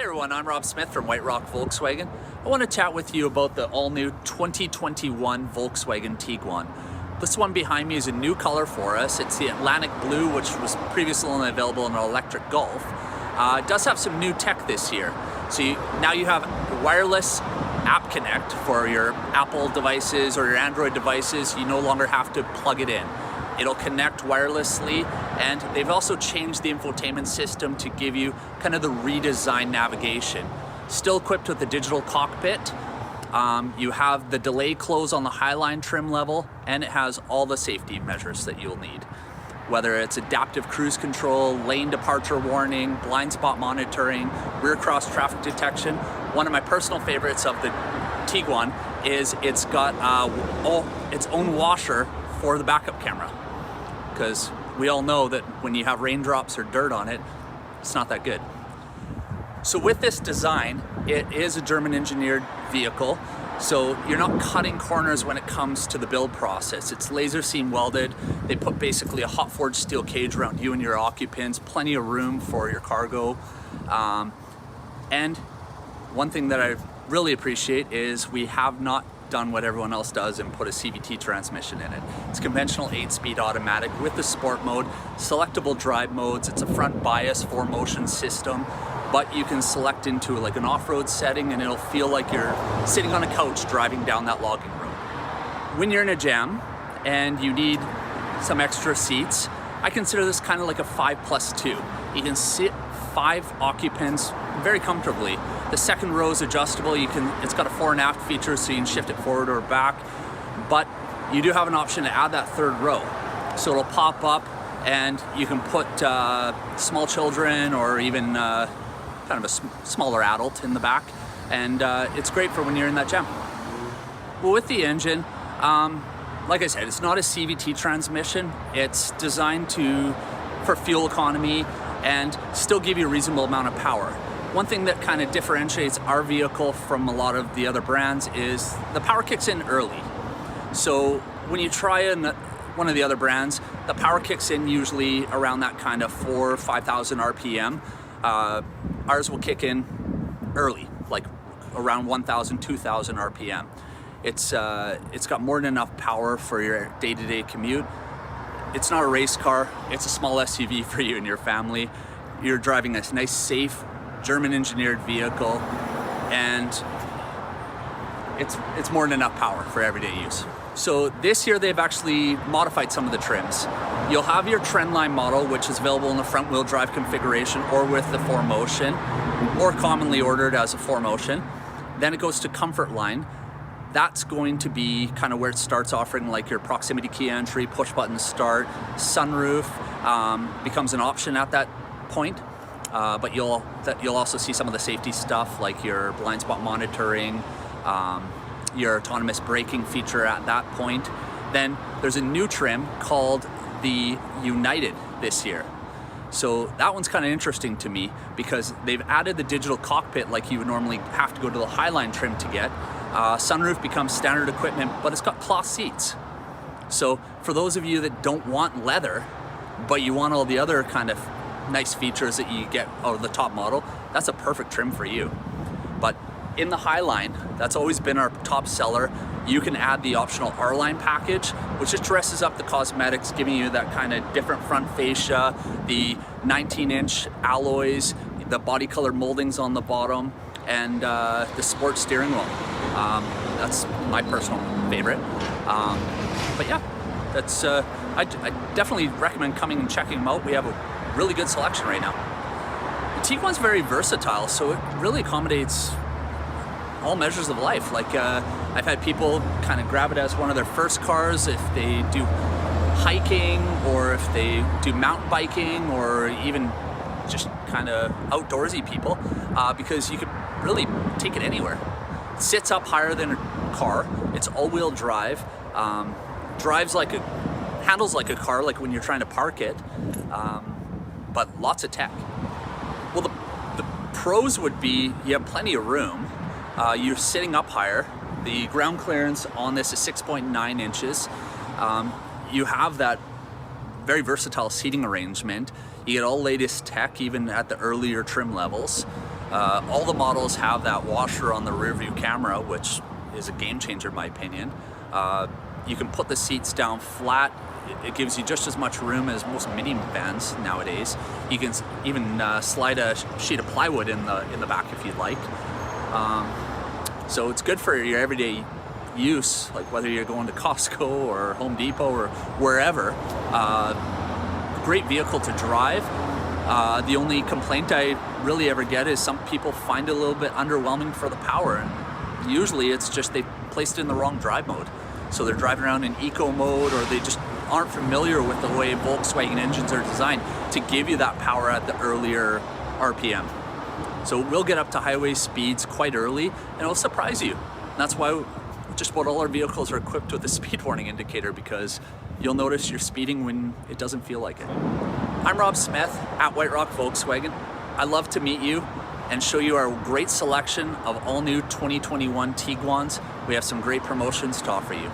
Hey everyone, I'm Rob Smith from White Rock Volkswagen. I want to chat with you about the all-new 2021 Volkswagen Tiguan. This one behind me is a new color for us. It's the Atlantic Blue, which was previously only available in an electric Golf. It does have some new tech this year. So now you have wireless app connect for your Apple devices or your Android devices. You no longer have to plug it in. It'll connect wirelessly, and they've also changed the infotainment system to give you kind of the redesigned navigation. Still equipped with the digital cockpit. You have the delay close on the Highline trim level, and it has all the safety measures that you'll need. Whether it's adaptive cruise control, lane departure warning, blind spot monitoring, rear cross traffic detection. One of my personal favorites of the Tiguan is it's got its own washer for the backup camera. Because we all know that when you have raindrops or dirt on it, it's not that good. So with this design, it is a German engineered vehicle, so you're not cutting corners when it comes to the build process. It's laser seam welded. They put basically a hot forged steel cage around you and your occupants, plenty of room for your cargo. And one thing that I really appreciate is we have not done what everyone else does and put a CVT transmission in it. It's conventional 8-speed automatic with the sport mode, selectable drive modes. It's a front bias 4-motion system, but you can select into like an off-road setting and it'll feel like you're sitting on a couch driving down that logging road. When you're in a jam and you need some extra seats, I consider this kind of like a 5+2. You can sit 5 occupants very comfortably. The second row is adjustable. It's got a fore and aft feature, so you can shift it forward or back. But you do have an option to add that third row. So it'll pop up and you can put small children or even kind of a smaller adult in the back. And it's great for when you're in that jam. Well, with the engine, like I said, it's not a CVT transmission. It's designed for fuel economy and still give you a reasonable amount of power. One thing that kind of differentiates our vehicle from a lot of the other brands is the power kicks in early. So when you try one of the other brands, the power kicks in usually around that kind of 4,000 or 5,000 RPM. Ours will kick in early, like around 1,000, 2,000 RPM. It's got more than enough power for your day-to-day commute. It's not a race car, it's a small SUV for you and your family. You're driving a nice, safe, German engineered vehicle, and it's more than enough power for everyday use. So this year they've actually modified some of the trims. You'll have your Trendline model, which is available in the front wheel drive configuration or with the 4Motion, or commonly ordered as a 4Motion. Then it goes to Comfort Line. That's going to be kind of where it starts offering like your proximity key entry, push button start, sunroof becomes an option at that point. But you'll also see some of the safety stuff like your blind spot monitoring, your autonomous braking feature at that point. Then there's a new trim called the United this year. So that one's kind of interesting to me because they've added the digital cockpit like you would normally have to go to the Highline trim to get. Sunroof becomes standard equipment, but it's got cloth seats. So for those of you that don't want leather, but you want all the other kind of nice features that you get out of the top model, that's a perfect trim for you. But in the Highline, that's always been our top seller. You can add the optional R-Line package, which just dresses up the cosmetics, giving you that kind of different front fascia, the 19-inch alloys, the body color moldings on the bottom, and the sport steering wheel. That's my personal favorite. But yeah, that's I definitely recommend coming and checking them out. We have a really good selection right now. The Tiguan's very versatile, so it really accommodates all measures of life. Like I've had people kind of grab it as one of their first cars if they do hiking or if they do mountain biking or even just kind of outdoorsy people, because you could really take it anywhere. It sits up higher than a car. It's all-wheel drive. Handles like a car, like when you're trying to park it, but lots of tech. Well, the pros would be you have plenty of room. You're sitting up higher. The ground clearance on this is 6.9 inches. You have that very versatile seating arrangement. You get all latest tech, even at the earlier trim levels. All the models have that washer on the rear view camera, which is a game changer in my opinion. You can put the seats down flat. It gives you just as much room as most minivans nowadays. You can even slide a sheet of plywood in the back if you'd like. So it's good for your everyday use, like whether you're going to Costco or Home Depot or wherever. Great vehicle to drive. The only complaint I really ever get is some people find it a little bit underwhelming for the power, and usually it's just they placed it in the wrong drive mode. So they're driving around in eco mode, or they just aren't familiar with the way Volkswagen engines are designed to give you that power at the earlier RPM. So we'll get up to highway speeds quite early and it'll surprise you. And that's why just about all our vehicles are equipped with a speed warning indicator, because you'll notice you're speeding when it doesn't feel like it. I'm Rob Smith at White Rock Volkswagen. I'd love to meet you and show you our great selection of all new 2021 Tiguans. We have some great promotions to offer you.